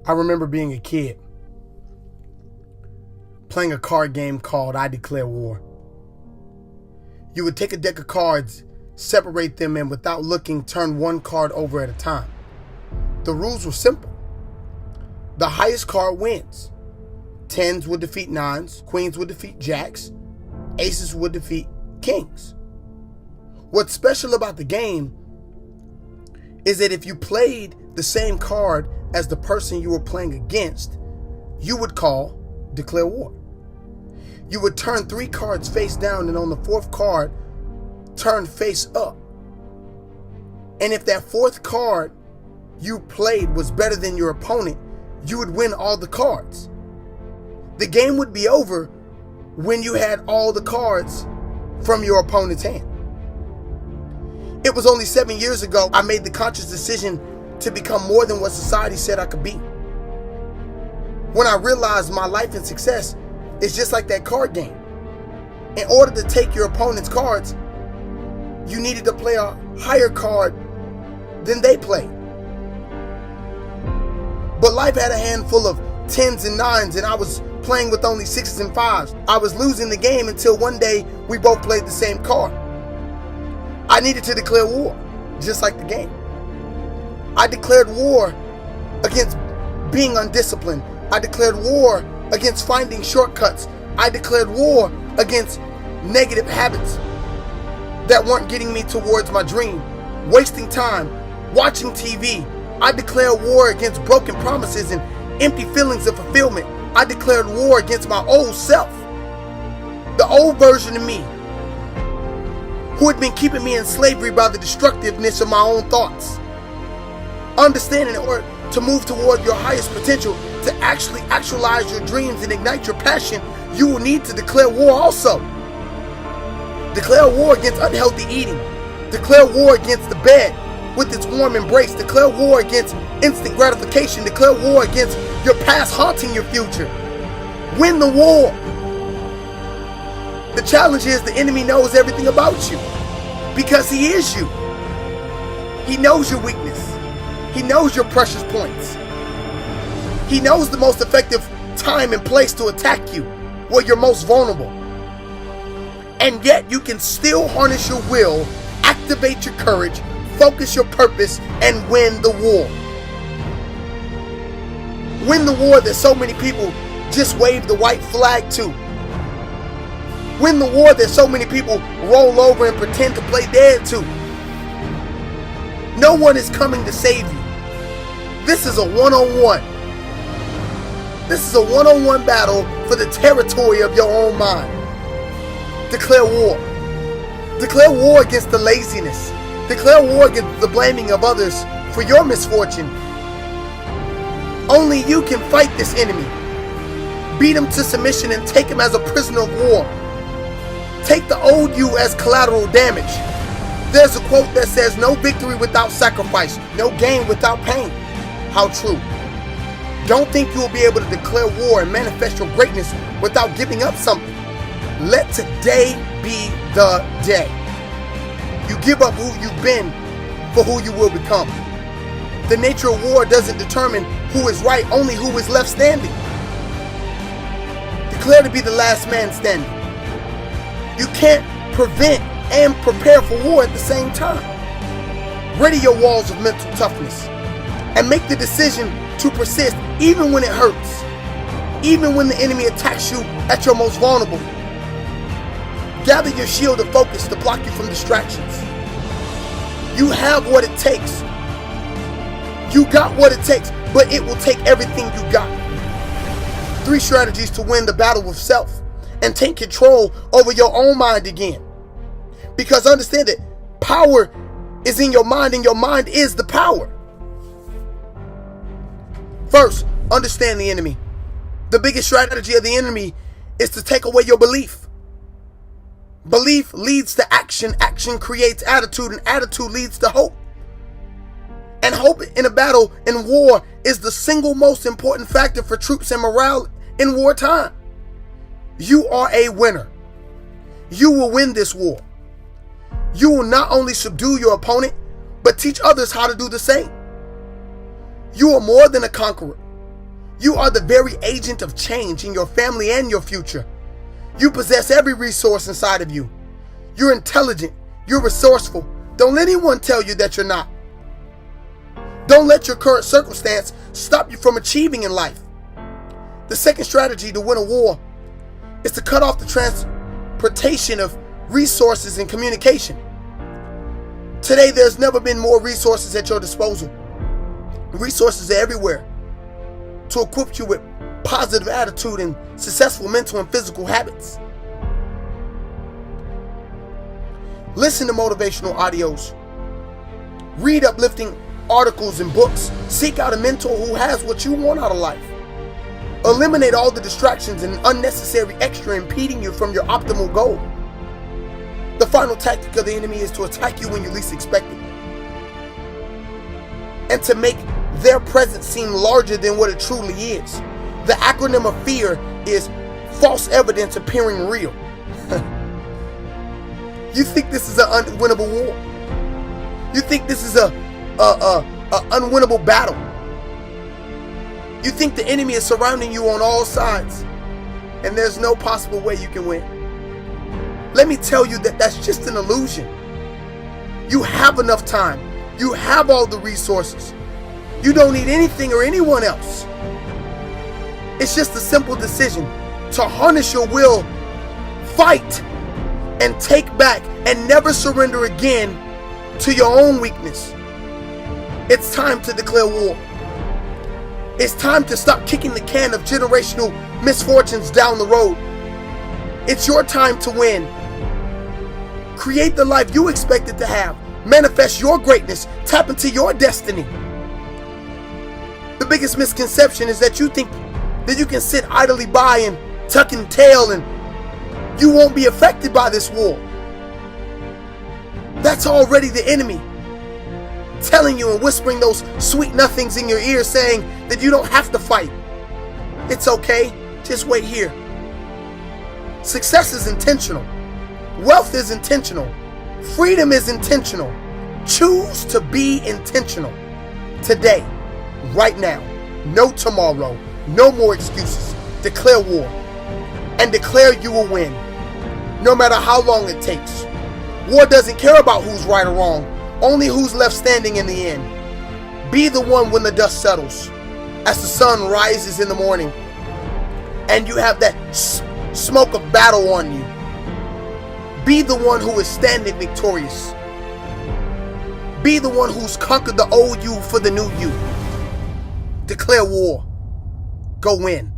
I remember being a kid, playing a card game called I Declare War. You would take a deck of cards, separate them, and without looking, turn one card over at a time. The rules were simple. The highest card wins. Tens would defeat nines, queens would defeat jacks, aces would defeat kings. What's special about the game is that if you played the same card as the person you were playing against, you would declare war. You would turn 3 cards face down, and on the 4th card, turn face up. And if that 4th card you played was better than your opponent, you would win all the cards. The game would be over when you had all the cards from your opponent's hand. It was only 7 years ago I made the conscious decision to become more than what society said I could be. When I realized my life and success is just like that card game. In order to take your opponent's cards, you needed to play a higher card than they played. But life had a handful of 10s and 9s, and I was playing with only 6s and 5s. I was losing the game until one day we both played the same card. I needed to declare war, just like the game. I declared war against being undisciplined. I declared war against finding shortcuts. I declared war against negative habits that weren't getting me towards my dream, wasting time, watching TV. I declared war against broken promises and empty feelings of fulfillment. I declared war against my old self, the old version of me, who had been keeping me in slavery by the destructiveness of my own thoughts. Understanding in order to move toward your highest potential, to actually actualize your dreams and ignite your passion, you will need to declare war also. Declare war against unhealthy eating. Declare war against the bed with its warm embrace. Declare war against instant gratification. Declare war against your past haunting your future. Win the war. The challenge is the enemy knows everything about you because he is you. He knows your weakness. He knows your precious points. He knows the most effective time and place to attack you, where you're most vulnerable. And yet you can still harness your will, activate your courage, focus your purpose, and win the war. Win the war that so many people just wave the white flag to. Win the war that so many people roll over and pretend to play dead to. No one is coming to save you. This is a one-on-one. This is a one-on-one battle for the territory of your own mind. Declare war. Declare war against the laziness. Declare war against the blaming of others for your misfortune. Only you can fight this enemy. Beat him to submission and take him as a prisoner of war. Take the old you as collateral damage. There's a quote that says, "No victory without sacrifice, no gain without pain." How true. Don't think you will be able to declare war and manifest your greatness without giving up something. Let today be the day. You give up who you've been for who you will become. The nature of war doesn't determine who is right, only who is left standing. Declare to be the last man standing. You can't prevent and prepare for war at the same time. Ready your walls of mental toughness and make the decision to persist even when it hurts, even when the enemy attacks you at your most vulnerable. Gather your shield of focus to block you from distractions. You have what it takes. You got what it takes, but it will take everything you got. 3 strategies to win the battle with self and take control over your own mind again. Because understand that power is in your mind, and your mind is the power. First, understand the enemy. The biggest strategy of the enemy is to take away your belief. Belief leads to action. Action creates attitude, and attitude leads to hope. And hope in a battle, in war, is the single most important factor for troops and morale in wartime. You are a winner. You will win this war. You will not only subdue your opponent, but teach others how to do the same. You are more than a conqueror. You are the very agent of change in your family and your future. You possess every resource inside of you. You're intelligent. You're resourceful. Don't let anyone tell you that you're not. Don't let your current circumstance stop you from achieving in life. The second strategy to win a war is to cut off the transportation of resources and communication. Today, there's never been more resources at your disposal. Resources are everywhere to equip you with positive attitude and successful mental and physical habits. Listen to motivational audios. Read uplifting articles and books. Seek out a mentor who has what you want out of life. Eliminate all the distractions and unnecessary extra impeding you from your optimal goal. The final tactic of the enemy is to attack you when you least expect it, and to make their presence seem larger than what it truly is. The acronym of fear is false evidence appearing real. You think this is an unwinnable war? You think this is a unwinnable battle? You think the enemy is surrounding you on all sides, and there's no possible way you can win. Let me tell you that that's just an illusion. You have enough time. You have all the resources. You don't need anything or anyone else. It's just a simple decision to harness your will, fight, and take back, and never surrender again to your own weakness. It's time to declare war. It's time to stop kicking the can of generational misfortunes down the road. It's your time to win. Create the life you expected to have. Manifest your greatness. Tap into your destiny. The biggest misconception is that you think that you can sit idly by and tuck and tail and you won't be affected by this war. That's already the enemy telling you and whispering those sweet nothings in your ear, saying that you don't have to fight. It's okay. Just wait here. Success is intentional. Wealth is intentional. Freedom is intentional. Choose to be intentional. Today, right now. No tomorrow. No more excuses. Declare war. And declare you will win. No matter how long it takes. War doesn't care about who's right or wrong. Only who's left standing in the end. Be the one when the dust settles. As the sun rises in the morning. And you have that smoke of battle on you. Be the one who is standing victorious. Be the one who's conquered the old you for the new you. Declare war. Go win.